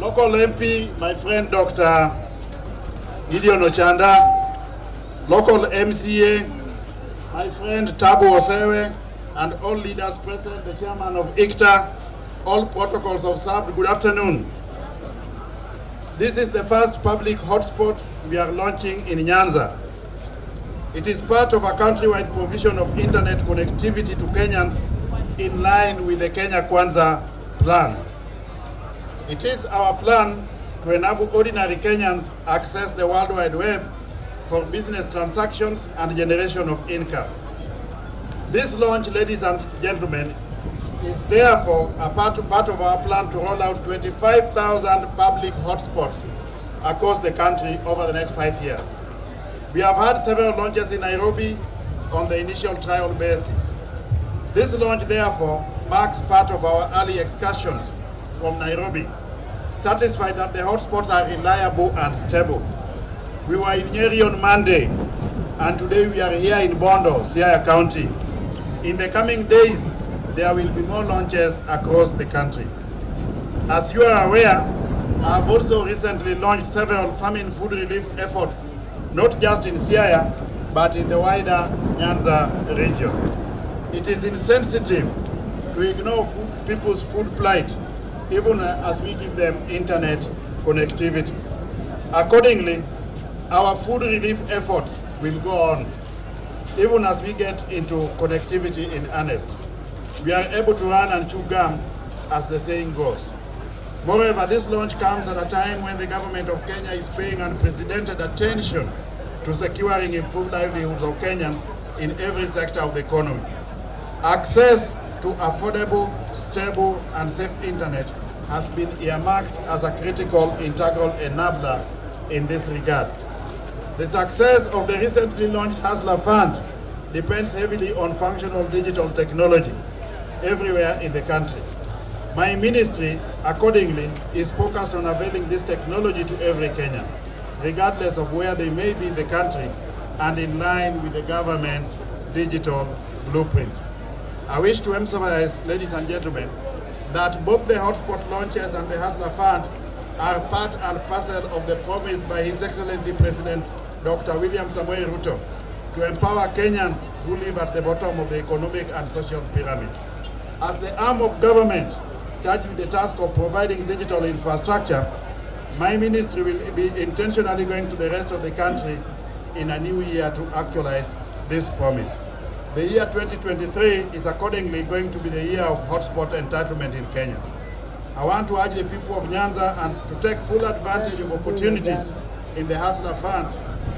local MP, my friend Dr. Gideon Ochanda, local MCA, my friend Tabu Osewe, and all leaders present, the chairman of ICTA, all protocols observed, good afternoon. This is the first public hotspot we are launching in Nyanza. It is part of a countrywide provision of internet connectivity to Kenyans in line with the Kenya Kwanza plan. It is our plan to enable ordinary Kenyans access the World Wide Web for business transactions and generation of income. This launch, ladies and gentlemen, is therefore a part of our plan to roll out 25,000 public hotspots across the country over the next 5 years. We have had several launches in Nairobi on the initial trial basis. This launch, therefore, marks part of our early excursions from Nairobi, satisfied that the hotspots are reliable and stable. We were in Nyeri on Monday, and today we are here in Bondo, Siaya County. In the coming days, there will be more launches across the country. As you are aware, I have also recently launched several famine food relief efforts, not just in Siaya, but in the wider Nyanza region. It is insensitive to ignore people's food plight, even as we give them internet connectivity. Accordingly, our food relief efforts will go on, even as we get into connectivity in earnest. We are able to run and chew gum, as the saying goes. Moreover, this launch comes at a time when the government of Kenya is paying unprecedented attention to securing improved livelihoods of Kenyans in every sector of the economy. Access to affordable, stable, and safe internet has been earmarked as a critical, integral enabler in this regard. The success of the recently launched Hustler Fund depends heavily on functional digital technology everywhere in the country. My ministry, accordingly, is focused on availing this technology to every Kenyan, regardless of where they may be in the country, and in line with the government's digital blueprint. I wish to emphasize, ladies and gentlemen, that both the hotspot launches and the Hustler Fund are part and parcel of the promise by His Excellency President Dr. William Samoei Ruto to empower Kenyans who live at the bottom of the economic and social pyramid. As the arm of government charged with the task of providing digital infrastructure, my ministry will be intentionally going to the rest of the country in a new year to actualize this promise. The year 2023 is accordingly going to be the year of hotspot entitlement in Kenya. I want to urge the people of Nyanza and to take full advantage of opportunities in the Hustler Fund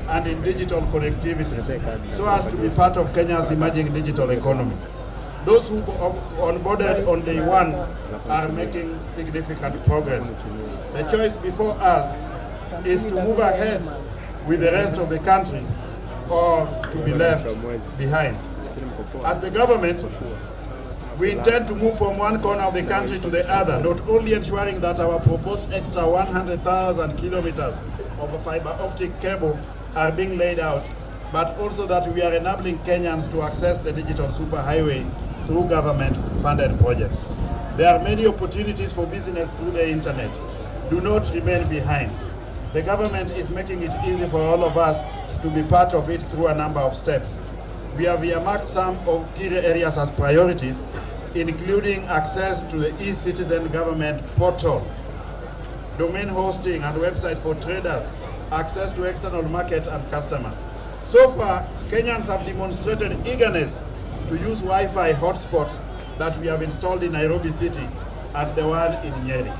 and in digital connectivity so as to be part of Kenya's emerging digital economy. Those who onboarded on day one are making significant progress. The choice before us is to move ahead with the rest of the country or to be left behind. As the government, we intend to move from one corner of the country to the other, not only ensuring that our proposed extra 100,000 kilometers of a fiber optic cable are being laid out, but also that we are enabling Kenyans to access the digital superhighway through government-funded projects. There are many opportunities for business through the internet. Do not remain behind. The government is making it easy for all of us to be part of it through a number of steps. We have earmarked some of key areas as priorities, including access to the e-Citizen government portal, domain hosting and website for traders, access to external market and customers. So far, Kenyans have demonstrated eagerness to use Wi-Fi hotspots that we have installed in Nairobi City and the one in Nyeri.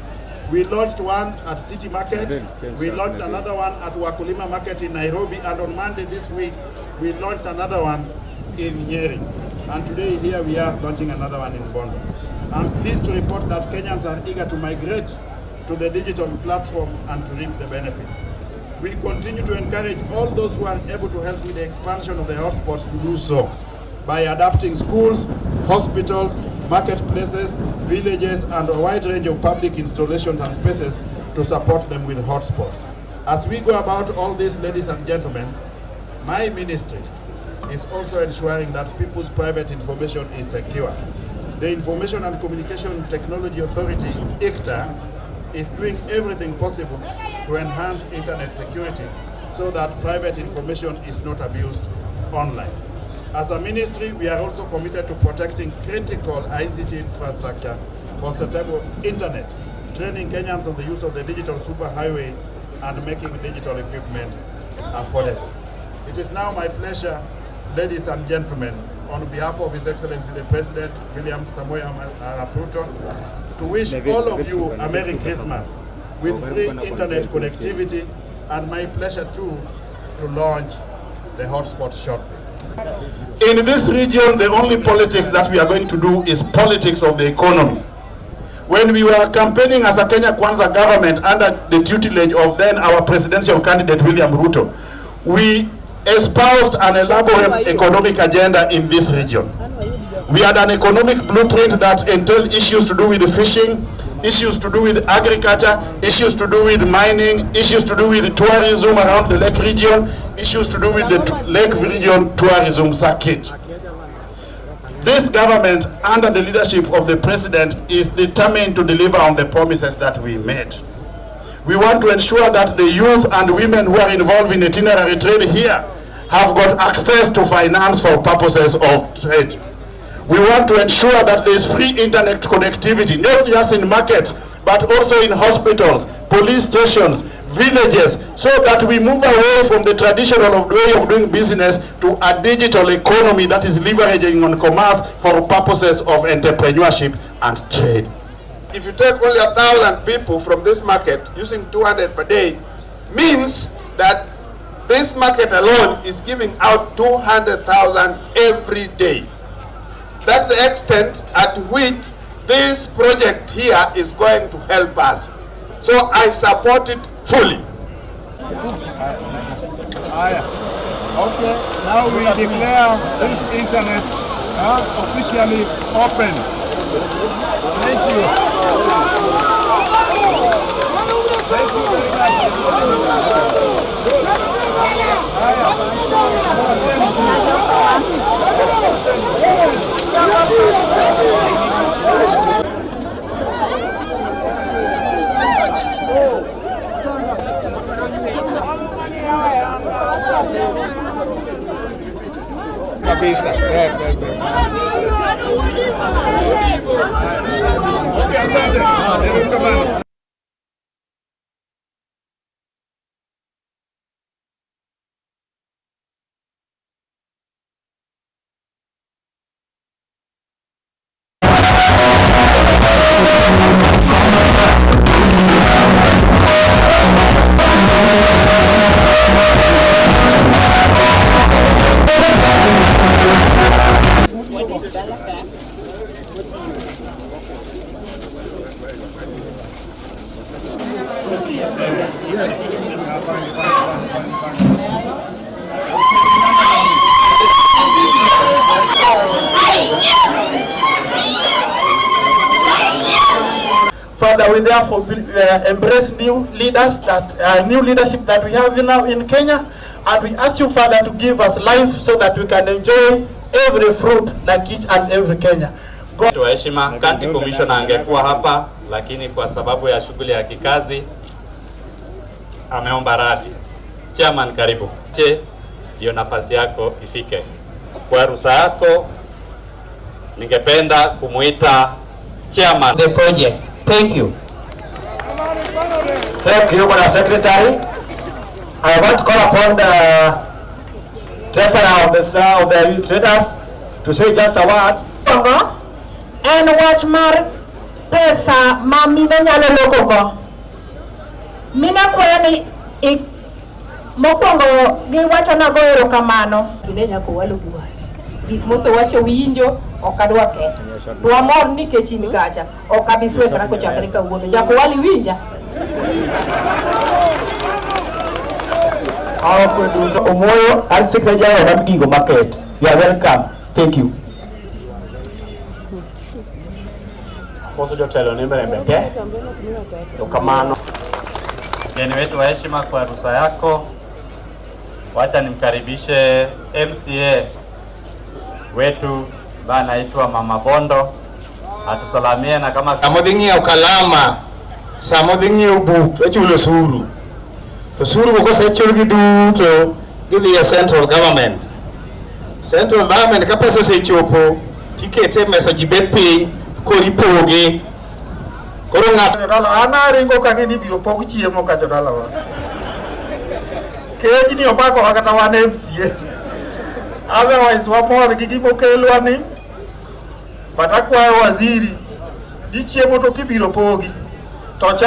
We launched one at City Market, we launched another one at Wakulima Market in Nairobi, and on Monday this week, we launched another one in Nyeri. And today here we are launching another one in Bondo. I'm pleased to report that Kenyans are eager to migrate to the digital platform and to reap the benefits. We continue to encourage all those who are able to help with the expansion of the hotspots to do so by adapting schools, hospitals, marketplaces, villages, and a wide range of public installations and spaces to support them with hotspots. As we go about all this, ladies and gentlemen, my ministry is also ensuring that people's private information is secure. The Information and Communication Technology Authority, ICTA, is doing everything possible to enhance internet security so that private information is not abused online. As a ministry, we are also committed to protecting critical ICT infrastructure for sustainable internet, training Kenyans on the use of the digital superhighway and making digital equipment affordable. It is now my pleasure, ladies and gentlemen, on behalf of His Excellency the President, William Samoei Arap Ruto, to wish all of you a Merry Christmas with free internet connectivity, and my pleasure too to launch the hotspot shortly. In this region, the only politics that we are going to do is politics of the economy. When we were campaigning as a Kenya Kwanza government under the tutelage of then our presidential candidate William Ruto, we espoused an elaborate economic agenda in this region. We had an economic blueprint that entailed issues to do with fishing, issues to do with agriculture, issues to do with mining, issues to do with tourism around the lake region, issues to do with the lake region tourism circuit. This government, under the leadership of the President, is determined to deliver on the promises that we made. We want to ensure that the youth and women who are involved in itinerary trade here have got access to finance for purposes of trade. We want to ensure that there is free internet connectivity, not just in markets, but also in hospitals, police stations, villages, so that we move away from the traditional way of doing business to a digital economy that is leveraging on commerce for purposes of entrepreneurship and trade. If you take only 1,000 people from this market using 200 per day, means that this market alone is giving out 200,000 every day. That's the extent at which this project here is going to help us. So I support it fully. Okay, now we declare this internet officially open. Thank you. Thank you very Kabisa. Okay, asante. Further, we therefore embrace new leadership that we have now in Kenya, and we ask you, Father, to give us life so that we can enjoy every fruit like each and every Kenya. Kwa heshima, County Commissioner angekuwa hapa, lakini kwa sababu ya shughuli ya kikazi ameomba radhi. Chairman, karibu. Ndio nafasi yako ifike. Kwa ruhusa yako ningependa kumuita Chairman the project. Thank you. Thank you, Madam Secretary. I want to call upon the treasurer of the traders to say just a word. And watch mar pesa ma mina nyalo loko go. Mina kwani mokwongo gi wacho na go erokamano. Kinenya ko walo buhari. Gik mose wacho winjo okadwa keto. Tuamor nikech in kacha okabiswekra kochakre kawuono. Jako wali winja. Omoyo, as Secretary of Gigo Market. You are welcome. Thank you. Mgeni wetu wa heshima, kwa ruhusa yako wacha nimkaribishe MCA wetu ambaye anaitwa Mama Bondo atusalamie, na kama amodingia ukalama Samo dhi ng'iewo buk to chulo osuru. Osuru kosechul gi duto gidhi e central government. Central government ka pesa osechopo tikete mesa ji bet piny kori poge. Koro ng'ato ana ringo ka gini biro pog chiemo ka jodala wa. Keji ni opako kata wan MCA. Otherwise wamor gi gimo kelwa ni. But akwayo waziri, di chiemo to kibiro pogi. To